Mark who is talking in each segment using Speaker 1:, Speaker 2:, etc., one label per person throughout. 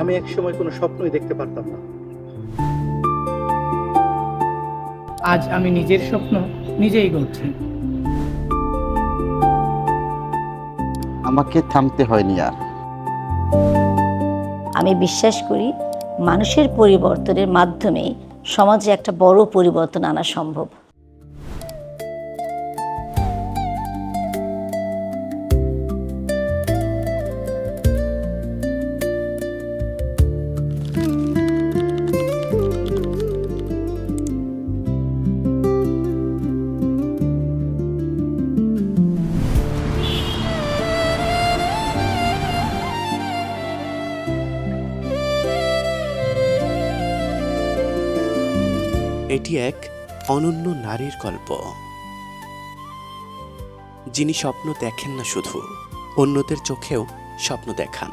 Speaker 1: আমি একসময় কোনো স্বপ্নই দেখতে পারতাম না।
Speaker 2: আজ আমি নিজের স্বপ্ন নিজেই গড়ছি।
Speaker 3: আমাকে থামতে হয়নি আর।
Speaker 4: আমি বিশ্বাস করি মানুষের পরিবর্তনের মাধ্যমে সমাজে একটা বড় পরিবর্তন আনা সম্ভব।
Speaker 5: এটি এক অনন্য নারীর গল্প, যিনি স্বপ্ন দেখেন না, শুধু অন্যদের চোখেও স্বপ্ন দেখান।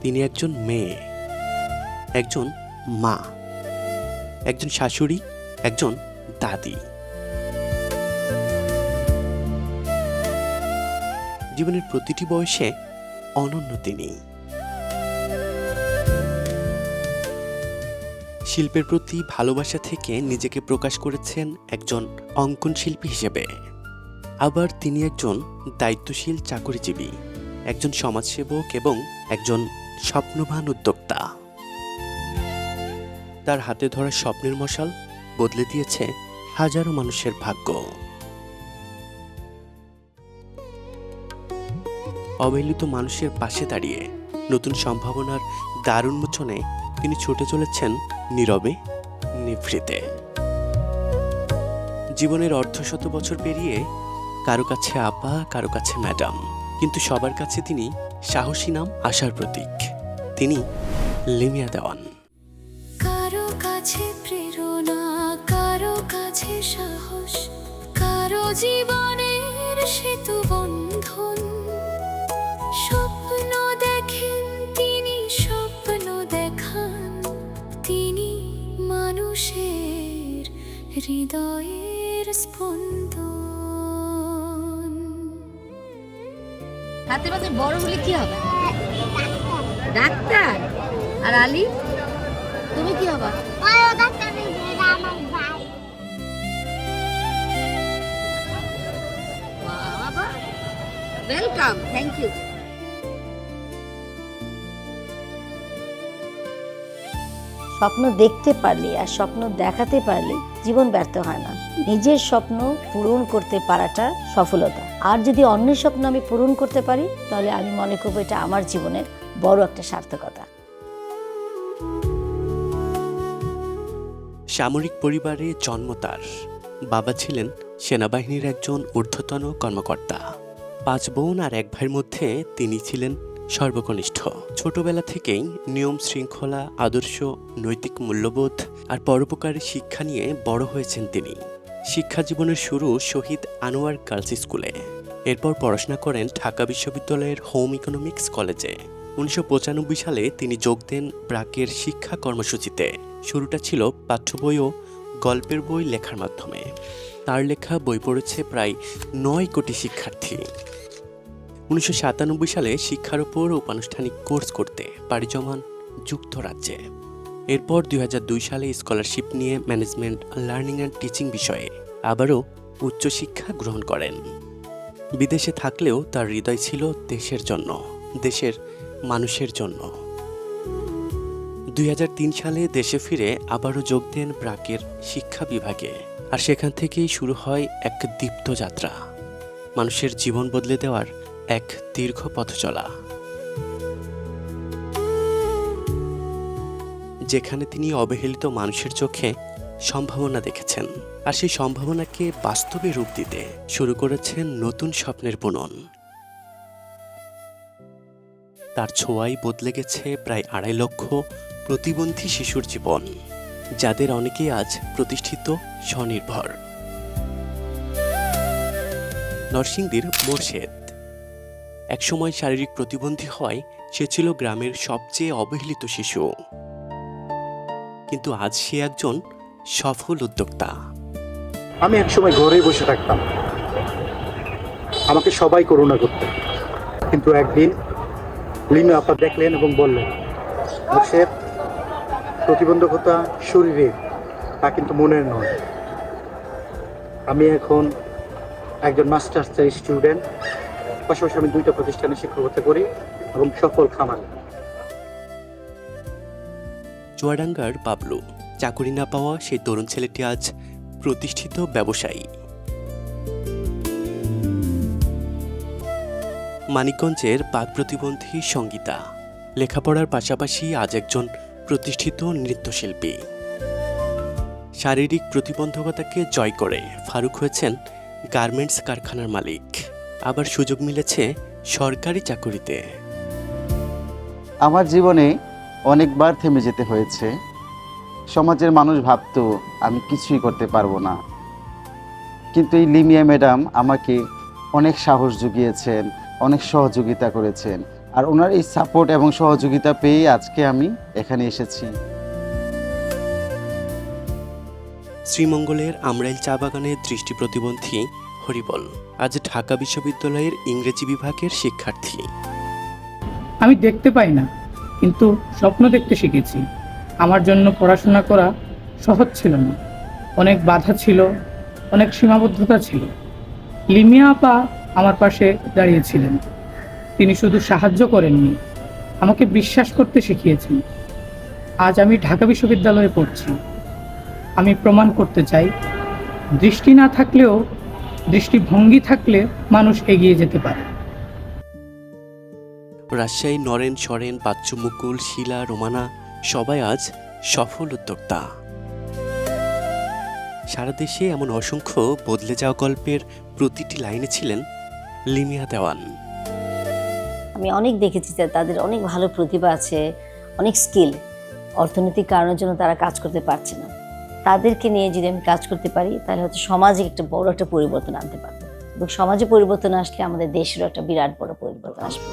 Speaker 5: তিনি একজন মেয়ে, একজন মা, একজন শাশুড়ি, একজন দাদি। জীবনের প্রতিটি বয়সে অনন্য তিনি। শিল্পের প্রতি ভালোবাসা থেকে নিজেকে প্রকাশ করেছেন একজন অঙ্কন শিল্পী হিসেবে। আবার তিনি একজন দায়িত্বশীল চাকরিজীবী, একজন সমাজসেবক এবং একজন স্বপ্নবান উদ্যোক্তা। তার হাতে ধরা স্বপ্নের মশাল বদলে দিয়েছে হাজারো মানুষের ভাগ্য। অবহেলিত মানুষের পাশে দাঁড়িয়ে নতুন সম্ভাবনার দ্বার উন্মোচনে তিনি ছুটে চলেছেন নীরবে, নিভৃতে। জীবনের অর্ধশত বছর পেরিয়ে কারো কাছে আপা, কারো কাছে ম্যাডাম, কিন্তু সবার কাছে তিনি সাহসী নাম, আশার প্রতীক। তিনি লিমিয়া দেওয়ান।
Speaker 6: কারো কাছে প্রেরণা, কারো কাছে সাহস, কারো জীবনের সেতু বন্ধন। স্বপ্ন দেখেন তিনি, স্বপ্ন দেখান তিনি, মানুষের হৃদয়ের স্পন্দন।
Speaker 7: হাতে পাতে বড় হলে কি হবে? ডাক্তার। আর আলী, তুমি কি হবা? বাবা, ওয়েলকাম, থ্যাংক ইউ।
Speaker 4: স্বপ্ন দেখতে পারলে আর স্বপ্ন দেখাতে পারলে জীবন ব্যর্থ হয় না। নিজের স্বপ্ন পূরণ করতে পারাটা সফলতা। আর যদি অন্যের স্বপ্ন আমি পূরণ করতে পারি, তাহলে আমি মনে করবো এটা আমার জীবনের বড় একটা সার্থকতা।
Speaker 5: সামরিক পরিবারে জন্ম তার। বাবা ছিলেন সেনাবাহিনীর একজন ঊর্ধ্বতন কর্মকর্তা। 5 বোন আর 1 ভাইয়ের মধ্যে তিনি ছিলেন সর্বকনিষ্ঠ। ছোটবেলা থেকেই নিয়ম শৃঙ্খলা, আদর্শ, নৈতিক মূল্যবোধ আর পরোপকারী শিক্ষা নিয়ে বড় হয়েছেন তিনি। শিক্ষা জীবনের শুরু শহীদ আনোয়ার গার্লস স্কুলে। এরপর পড়াশোনা করেন ঢাকা বিশ্ববিদ্যালয়ের হোম ইকোনমিক্স কলেজে। 1995 সালে তিনি যোগ দেন ব্র্যাকের শিক্ষা কর্মসূচিতে। শুরুটা ছিল পাঠ্য বই ও গল্পের বই লেখার মাধ্যমে। তার লেখা বই পড়েছে প্রায় 9 কোটি শিক্ষার্থী। 1997 সালে শিক্ষার উপর উপানুষ্ঠানিক কোর্স করতে পাড়ি জমান যুক্তরাজ্যে। এরপর 2002 সালে স্কলারশিপ নিয়ে ম্যানেজমেন্ট, লার্নিং অ্যান্ড টিচিং বিষয়ে আবারও উচ্চশিক্ষা গ্রহণ করেন। বিদেশে থাকলেও তার হৃদয় ছিল দেশের জন্য, দেশের মানুষের জন্য। 2003 সালে দেশে ফিরে আবারও যোগ দেন ব্র্যাকের শিক্ষা বিভাগে। আর সেখান থেকেই শুরু হয় এক দীপ্ত যাত্রা, মানুষের জীবন বদলে দেওয়ার এক দীর্ঘ পথ চলা, যেখানে তিনি অবহেলিত মানুষের চোখে সম্ভাবনা দেখেছেন। আর সেই সম্ভাবনাকে বাস্তবে রূপ দিতে শুরু করেছেন নতুন স্বপ্নের বুনন। তার ছোঁয়ায় বদলে গেছে প্রায় 2.5 লক্ষ প্রতিবন্ধী শিশুর জীবন, যাদের অনেকেই আজ প্রতিষ্ঠিত, স্বনির্ভর। নরসিংদীর মোর্শেদ একসময় শারীরিক প্রতিবন্ধী হওয়ায় সে ছিল গ্রামের সবচেয়ে অবহেলিত শিশু, কিন্তু আজ সে একজন সফল উদ্যোক্তা।
Speaker 1: আমি একসময় ঘরেই বসে থাকতাম, আমাকে সবাই করুণা করত। কিন্তু একদিন লিমা আপা দেখলেন এবং বললেন, মুর্শেদ, প্রতিবন্ধকতা শরীরে, তা কিন্তু মনের নয়। আমি এখন একজন মাস্টার্সের স্টুডেন্ট, পাশাপাশি আমি 2টা প্রতিষ্ঠানে শিক্ষকতা করি এবং সফল খামার।
Speaker 5: চুয়াডাঙ্গার পাবলু, চাকুরি না পাওয়া সেই তরুণ ছেলেটি আজ প্রতিষ্ঠিত ব্যবসায়ী। মানিকগঞ্জের বাক প্রতিবন্ধী সঙ্গীতা, লেখাপড়ার পাশাপাশি আজ একজন প্রতিষ্ঠিত নৃত্যশিল্পী। শারীরিক প্রতিবন্ধকতাকে জয় করে ফারুক হয়েছেন গার্মেন্টস কারখানার মালিক। আবার সুযোগ মিলেছে সরকারি চাকুরিতে।
Speaker 3: আমার জীবনে অনেকবার থেমে যেতে হয়েছে। সমাজের মানুষ ভাবতো আমি কিছুই করতে পারবো না, কিন্তু এই লিমিয়া ম্যাডাম আমাকে অনেক সাহস জুগিয়েছেন, অনেক সহযোগিতা করেছেন। আর ওনার এই সাপোর্ট এবং সহযোগিতা পেয়ে আজকে আমি এখানে এসেছি।
Speaker 5: শ্রীমঙ্গলের আমরাইল চা বাগানের দৃষ্টি প্রতিবন্ধী হরিবল আজ ঢাকা বিশ্ববিদ্যালয়ের ইংরেজি বিভাগের শিক্ষার্থী।
Speaker 2: আমি দেখতে পাই না, কিন্তু স্বপ্ন দেখতে শিখেছি। আমার জন্য পড়াশোনা করা সহজ ছিল না, অনেক বাধা ছিল, অনেক সীমাবদ্ধতা ছিল। লিমিয়া আপা আমার পাশে দাঁড়িয়েছিলেন। তিনি শুধু সাহায্য করেননি, আমাকে বিশ্বাস করতে শিখিয়েছেন। আজ আমি ঢাকা বিশ্ববিদ্যালয়ে পড়ছি। আমি প্রমাণ করতে চাই, দৃষ্টি না থাকলেও দৃষ্টিভঙ্গি থাকলে মানুষ এগিয়ে যেতে পারে।
Speaker 5: রাজশাহী নরেন, সরেন, বাচ্চু, মুকুল, শিলা, রোমানা সবাই আজ সফল উদ্যোক্তা। সারা দেশে এমন অসংখ্য বদলে যাওয়া গল্পের প্রতিটি লাইনে ছিলেন লিমিয়া দেওয়ান।
Speaker 4: আমি অনেক দেখেছি যে তাদের অনেক ভালো প্রতিভা আছে, অনেক স্কিল। অর্থনৈতিক কারণের জন্য তারা কাজ করতে পারছে না। তাদেরকে নিয়ে যদি আমি কাজ করতে পারি, তাহলে হয়তো সমাজে একটা বড় একটা পরিবর্তন আনতে পারবো, এবং সমাজে পরিবর্তন আসলে আমাদের দেশেরও একটা বিরাট বড় পরিবর্তন আসবে।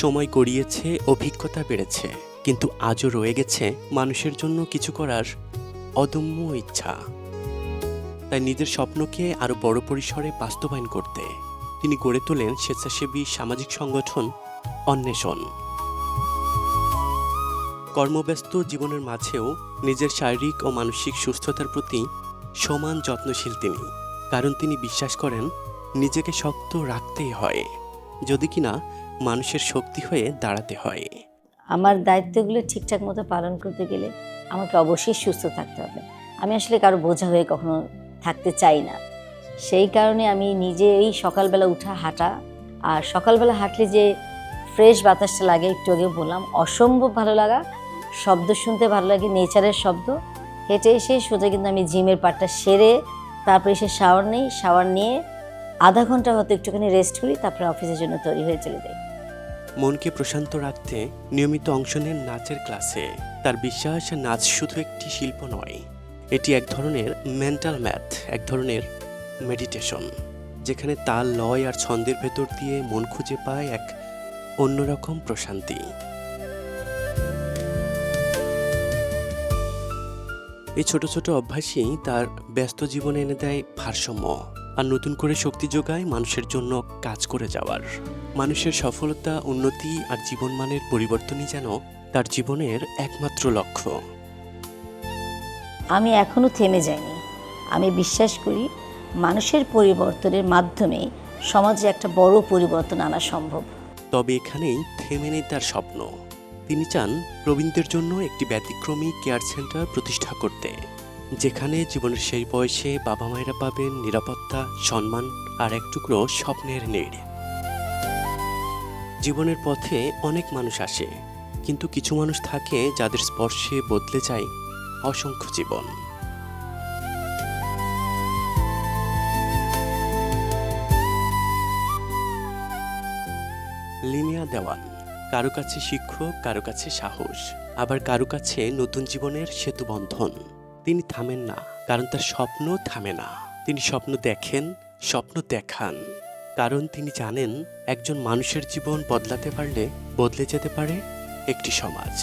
Speaker 5: সময় গড়িয়েছে, অভিজ্ঞতা বেড়েছে, কিন্তু আজও রয়ে গেছে মানুষের জন্য কিছু করার অদম্য ইচ্ছা। তাই নিজের স্বপ্নকে আরো বড় পরিসরে বাস্তবায়ন করতে তিনি গড়ে তোলেন স্বেচ্ছাসেবী সামাজিক সংগঠন অন্বেষণ। কর্মব্যস্ত জীবনের মাঝেও নিজের শারীরিক ও মানসিক সুস্থতার প্রতি সমান যত্নশীল তিনি, কারণ তিনি বিশ্বাস করেন নিজেকে শক্ত রাখতেই হয়, যদি কিনা মানুষের শক্তি হয়ে দাঁড়াতে হয়।
Speaker 4: আমার দায়িত্বগুলো ঠিকঠাক মতো পালন করতে গেলে আমাকে অবশ্যই সুস্থ থাকতে হবে। আমি আসলে কারো বোঝা হয়ে কখনো থাকতে চাই না। সেই কারণে আমি নিজে এই সকালবেলা উঠা হাঁটা, আর সকালবেলা হাঁটলে যে ফ্রেশ বাতাসটা লাগে, একটু আগে বললাম, অসম্ভব ভালো লাগা। শব্দ শুনতে ভালো লাগে, নেচারের শব্দ। হেঁটে এসে সোজা কিন্তু আমি জিমের পার্টটা সেরে তারপরে এসে শাওয়ার নিই, শাওয়ার নিয়ে আধা ঘন্টা হয়তো একটুখানি রেস্ট করি, তারপরে অফিসের জন্য তৈরি হয়ে চলে যাই।
Speaker 5: মনকে প্রশান্ত রাখতে নিয়মিত অংশ নেন নাচের ক্লাসে। তার বিশ্বাস, নাচ শুধু একটি শিল্প নয়, এটি এক ধরনের মেন্টাল ম্যাথ, এক ধরনের মেডিটেশন, যেখানে তাল, লয় আর ছন্দের ভেতর দিয়ে মন খুঁজে পায় এক অন্যরকম প্রশান্তি। এই ছোট ছোট অভ্যাসই তার ব্যস্ত জীবনে এনে দেয় ভারসাম্য, আর নতুন করে শক্তি যোগায় মানুষের জন্য কাজ করে যাওয়ার। মানুষের সফলতা, উন্নতি আর জীবনমানের পরিবর্তনই যেন তার জীবনের একমাত্র লক্ষ্য।
Speaker 4: আমি এখনো থেমে যাইনি। আমি বিশ্বাস করি মানুষের পরিবর্তনের মাধ্যমে সমাজে একটা বড় পরিবর্তন আনা সম্ভব।
Speaker 5: তবে এখানেই থেমে নেই তার স্বপ্ন। তিনি চান প্রবীণদের জন্য একটি ব্যতিক্রমী কেয়ার সেন্টার প্রতিষ্ঠা করতে, যেখানে জীবনের সেই বয়সে বাবা মায়েরা পাবেন নিরাপত্তা, সম্মান আর এক টুকরো স্বপ্নের নীড়। জীবনের পথে অনেক মানুষ আসে, কিন্তু কিছু মানুষ থাকে যাদের স্পর্শে বদলে যায় অসংখ্য জীবন। লিমিয়া দেওয়ান কারো কাছে শিক্ষক, কারো কাছে সাহস, আবার কারো কাছে নতুন জীবনের সেতুবন্ধন। তিনি থামেন না, কারণ তার স্বপ্ন থামে না। তিনি স্বপ্ন দেখেন, স্বপ্ন দেখান, কারণ তিনি জানেন একজন মানুষের জীবন বদলাতে পারলে বদলে যেতে পারে একটি সমাজ।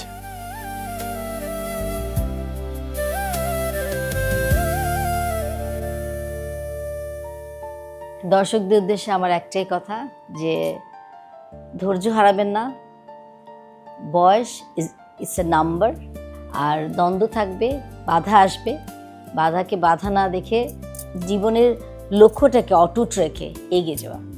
Speaker 4: দর্শকদের উদ্দেশ্যে আমার একটাই কথা, যে ধৈর্য হারাবেন না। বয়স ইটস এ নাম্বার। আর দ্বন্দ্ব থাকবে, বাধা আসবে, বাধাকে বাধা না দেখে জীবনের লক্ষ্যটাকে অটুট রেখে এগিয়ে যাওয়া।